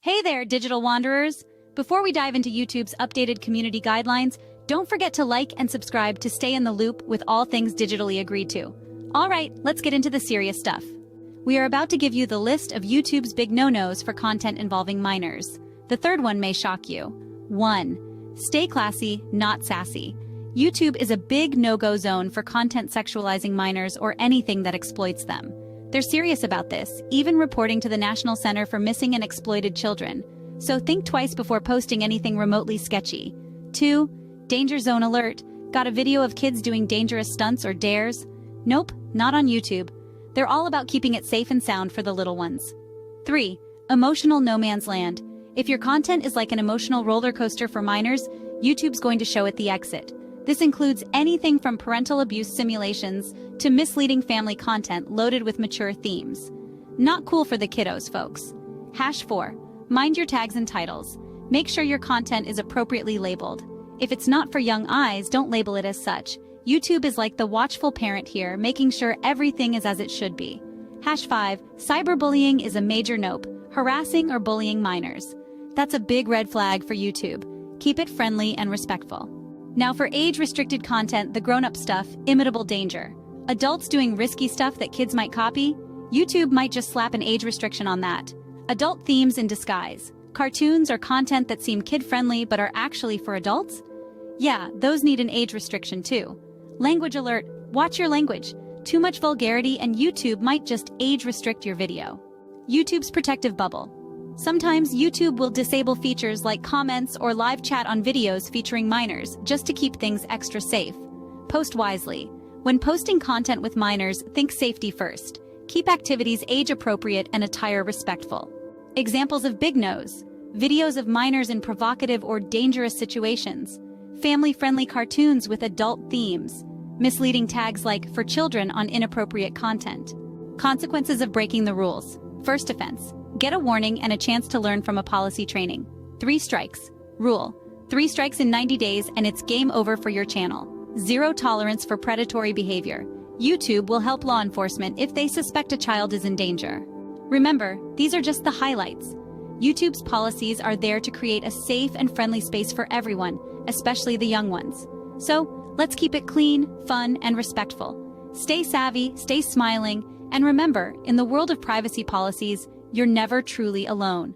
Hey there, digital wanderers! Before we dive into YouTube's updated community guidelines, don't forget to like and subscribe to stay in the loop with all things digitally agreed to. Alright, let's get into the serious stuff. We are about to give you the list of YouTube's big no-nos for content involving minors. The third one may shock you. 1. Stay classy, not sassy. YouTube is a big no-go zone for content sexualizing minors or anything that exploits them. They're serious about this, even reporting to the National Center for Missing and Exploited Children. So think twice before posting anything remotely sketchy. 2. Danger zone alert. Got a video of kids doing dangerous stunts or dares? Nope, not on YouTube. They're all about keeping it safe and sound for the little ones. 3. Emotional no man's land. If your content is like an emotional roller coaster for minors, YouTube's going to show it the exit. This includes anything from parental abuse simulations to misleading family content loaded with mature themes. Not cool for the kiddos, folks. 4. Mind your tags and titles. Make sure your content is appropriately labeled. If it's not for young eyes, don't label it as such. YouTube is like the watchful parent here, making sure everything is as it should be. 5. Cyberbullying is a major nope. Harassing or bullying minors. That's a big red flag for YouTube. Keep it friendly and respectful. Now for age-restricted content, the grown-up stuff, imitable danger. Adults doing risky stuff that kids might copy? YouTube might just slap an age restriction on that. Adult themes in disguise. Cartoons or content that seem kid-friendly but are actually for adults? Yeah, those need an age restriction too. Language alert, watch your language. Too much vulgarity and YouTube might just age restrict your video. YouTube's protective bubble. Sometimes YouTube will disable features like comments or live chat on videos featuring minors just to keep things extra safe. Post wisely. When posting content with minors, think safety first. Keep activities age-appropriate and attire respectful. Examples of big no's. Videos of minors in provocative or dangerous situations. Family-friendly cartoons with adult themes. Misleading tags like "for children" on inappropriate content. Consequences of breaking the rules. First offense. Get a warning and a chance to learn from a policy training. 3 strikes. Rule. 3 strikes in 90 days and it's game over for your channel. 0 tolerance for predatory behavior. YouTube will help law enforcement if they suspect a child is in danger. Remember, these are just the highlights. YouTube's policies are there to create a safe and friendly space for everyone, especially the young ones. So, let's keep it clean, fun, and respectful. Stay savvy, stay smiling, and remember, in the world of privacy policies, you're never truly alone.